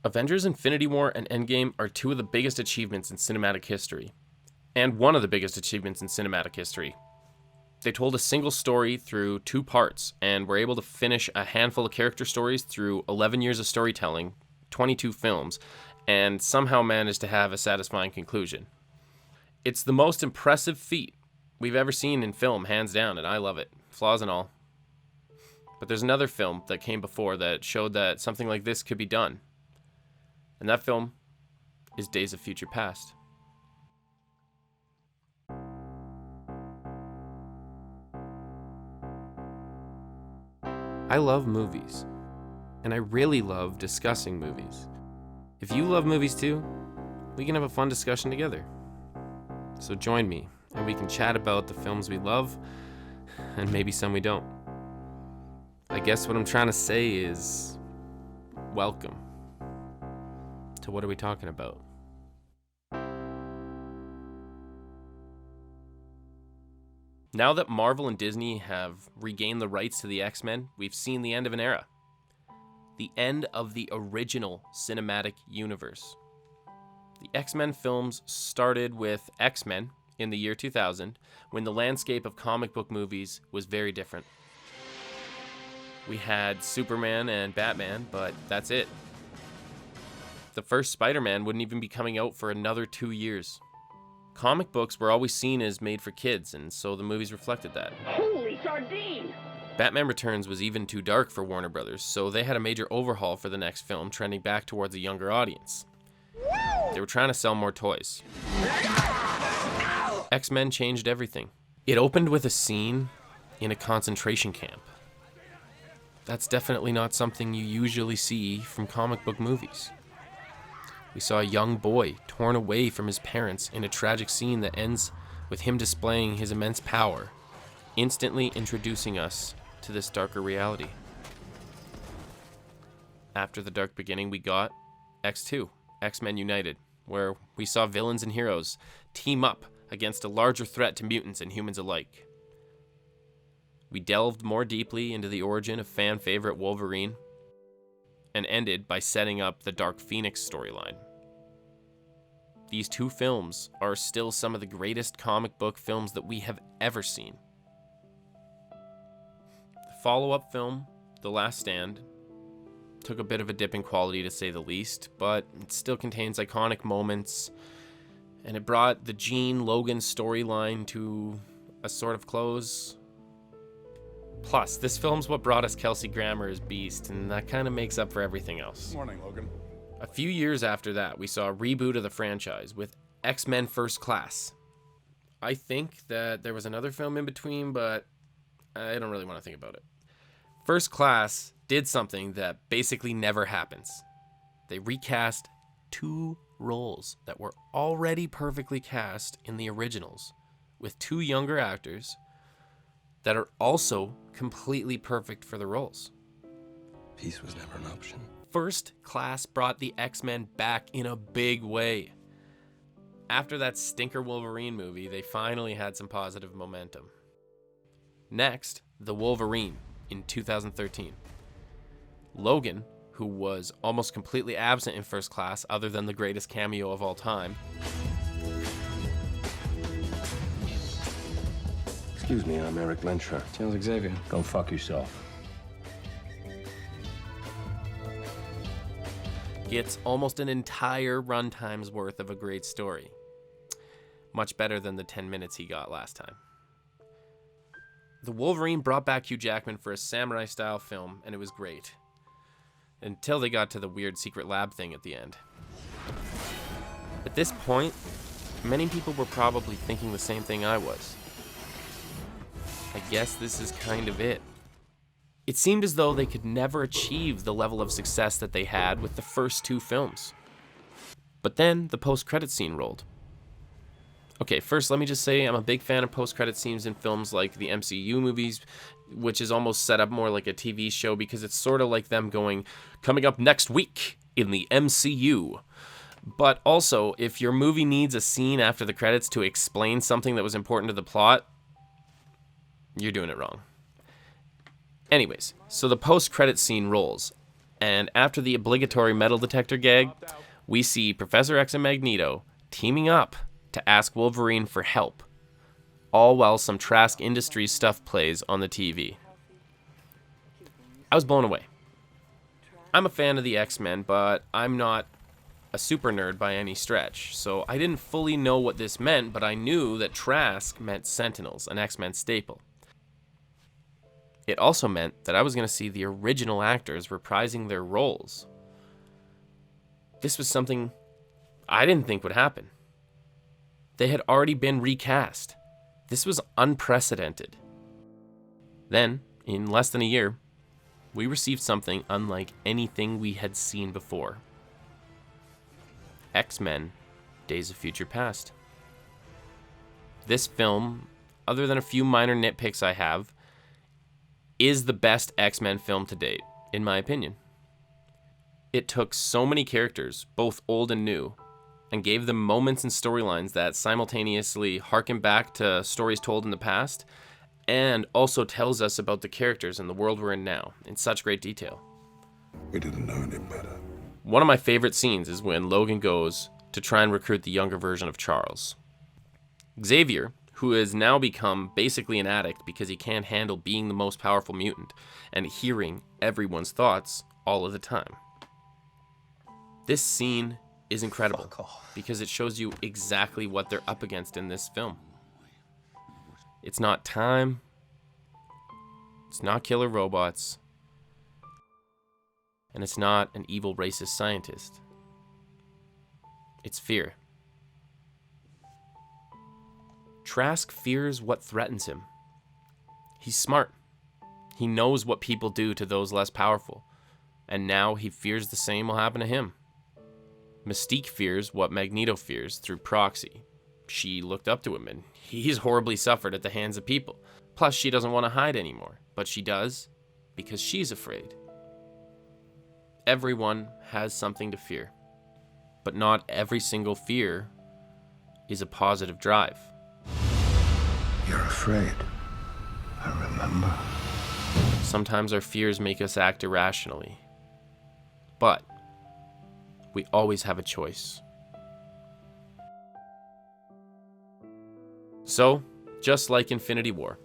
Avengers Infinity War and Endgame are two of the biggest achievements in cinematic history, and one of the biggest achievements in cinematic history. They told a single story through 2 parts, and were able to finish a handful of character stories through 11 years of storytelling, 22 films, and somehow managed to have a satisfying conclusion. It's the most impressive feat we've ever seen in film, hands down, and I love it, flaws and all. But there's another film that came before that showed that something like this could be done. And that film is Days of Future Past. I love movies, and I really love discussing movies. If you love movies too, we can have a fun discussion together. So join me, and we can chat about the films we love, and maybe some we don't. I guess what I'm trying to say is, welcome to What Are We Talking About? Now that Marvel and Disney have regained the rights to the Xmen, we've seen the end of an era. The end of the original cinematic universe. The X-Men films started with X-Men in the year 2000, when the landscape of comic book movies was very different. We had Superman and Batman, but that's it. The first Spider-Man wouldn't even be coming out for another 2 years. Comic books were always seen as made for kids, and so the movies reflected that. Holy sardine! Batman Returns was even too dark for Warner Brothers, so they had a major overhaul for the next film, trending back towards a younger audience. They were trying to sell more toys. X-Men changed everything. It opened with a scene in a concentration camp. That's definitely not something you usually see from comic book movies. We saw a young boy torn away from his parents in a tragic scene that ends with him displaying his immense power, instantly introducing us to this darker reality. After the dark beginning, we got X2, X-Men United, where we saw villains and heroes team up against a larger threat to mutants and humans alike. We delved more deeply into the origin of fan favorite Wolverine, and ended by setting up the Dark Phoenix storyline. These 2 films are still some of the greatest comic book films that we have ever seen. The follow-up film, The Last Stand, took a bit of a dip in quality to say the least, but it still contains iconic moments, and it brought the Jean-Logan storyline to a sort of close. Plus, this film's what brought us Kelsey Grammer as Beast, and that kind of makes up for everything else. Morning, Logan. A few years after that, we saw a reboot of the franchise with X-Men First Class. I think that there was another film in between, but I don't really want to think about it. First Class did something that basically never happens. They recast 2 roles that were already perfectly cast in the originals, with 2 younger actors that are also completely perfect for the roles. Peace was never an option. First Class brought the X-Men back in a big way. After that stinker Wolverine movie, they finally had some positive momentum. Next, The Wolverine in 2013. Logan, who was almost completely absent in First Class other than the greatest cameo of all time, Excuse me, I'm Eric Lensher. Charles Xavier. Go fuck yourself. gets almost an entire runtime's worth of a great story. Much better than the 10 minutes he got last time. The Wolverine brought back Hugh Jackman for a samurai-style film, and it was great. Until they got to the weird secret lab thing at the end. At this point, many people were probably thinking the same thing I was. I guess this is kind of it. It seemed as though they could never achieve the level of success that they had with the first two films. But then the post-credit scene rolled. Okay, first let me just say I'm a big fan of post-credit scenes in films like the MCU movies, which is almost set up more like a TV show because it's sort of like them going, coming up next week in the MCU. But also, if your movie needs a scene after the credits to explain something that was important to the plot, you're doing it wrong. Anyways, so the post-credit scene rolls, And after the obligatory metal detector gag, we see Professor X and Magneto teaming up to ask Wolverine for help, all while some Trask Industries stuff plays on the TV. I was blown away. I'm a fan of the X-Men, but I'm not a super nerd by any stretch, so I didn't fully know what this meant, but I knew that Trask meant Sentinels, an X-Men staple. It also meant that I was going to see the original actors reprising their roles. This was something I didn't think would happen. They had already been recast. This was unprecedented. Then, in less than a year, we received something unlike anything we had seen before. X-Men: Days of Future Past. This film, other than a few minor nitpicks I have, is the best X-Men film to date, in my opinion. It took so many characters, both old and new, and gave them moments and storylines that simultaneously harken back to stories told in the past, and also tells us about the characters and the world we're in now, in such great detail. We didn't know any better. One of my favorite scenes is when Logan goes to try and recruit the younger version of Charles. Xavier, who has now become basically an addict because he can't handle being the most powerful mutant and hearing everyone's thoughts all of the time. This scene is incredible because it shows you exactly what they're up against in this film. It's not time. It's not killer robots. And it's not an evil racist scientist. It's fear. Trask fears what threatens him. He's smart. He knows what people do to those less powerful, and now he fears the same will happen to him. Mystique fears what Magneto fears through proxy. She looked up to him, and he's horribly suffered at the hands of people. Plus, she doesn't want to hide anymore, but she does because she's afraid. Everyone has something to fear, but not every single fear is a positive drive. You're afraid. I remember. Sometimes our fears make us act irrationally, but we always have a choice. So, just like Infinity War,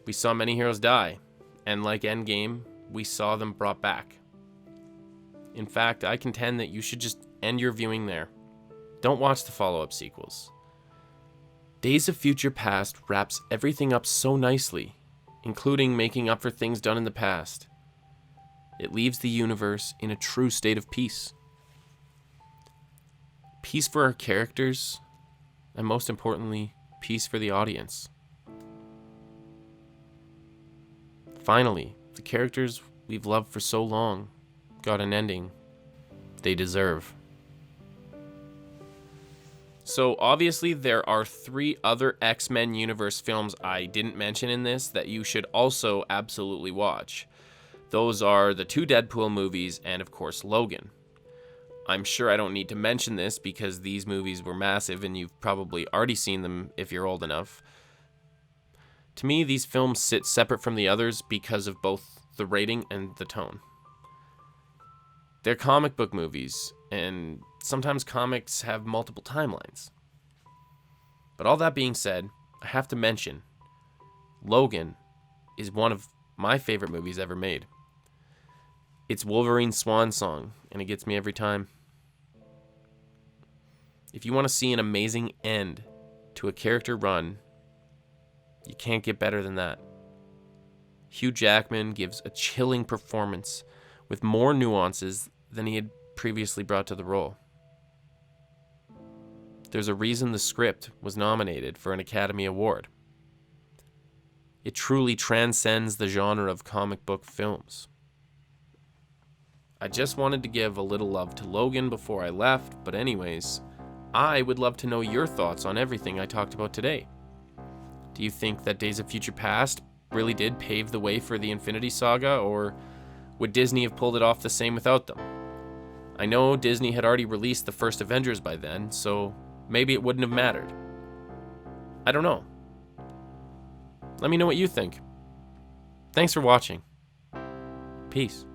we saw many heroes die, and like Endgame, we saw them brought back. In fact, I contend that you should just end your viewing there. Don't watch the follow-up sequels. Days of Future Past wraps everything up so nicely, including making up for things done in the past. It leaves the universe in a true state of peace. Peace for our characters, and most importantly, peace for the audience. Finally, the characters we've loved for so long got an ending they deserve. So obviously there are 3 other X-Men universe films I didn't mention in this that you should also absolutely watch. Those are the 2 Deadpool movies and of course Logan. I'm sure I don't need to mention this because these movies were massive and you've probably already seen them if you're old enough. To me, these films sit separate from the others because of both the rating and the tone. They're comic book movies, and sometimes comics have multiple timelines. But all that being said, I have to mention, Logan is one of my favorite movies ever made. It's Wolverine's swan song, and it gets me every time. If you want to see an amazing end to a character run, you can't get better than that. Hugh Jackman gives a chilling performance with more nuances than he had previously brought to the role. There's a reason the script was nominated for an Academy Award. It truly transcends the genre of comic book films. I just wanted to give a little love to Logan before I left, but anyways, I would love to know your thoughts on everything I talked about today. Do you think that Days of Future Past really did pave the way for the Infinity Saga, or would Disney have pulled it off the same without them? I know Disney had already released the first Avengers by then, so maybe it wouldn't have mattered. I don't know. Let me know what you think. Thanks for watching. Peace.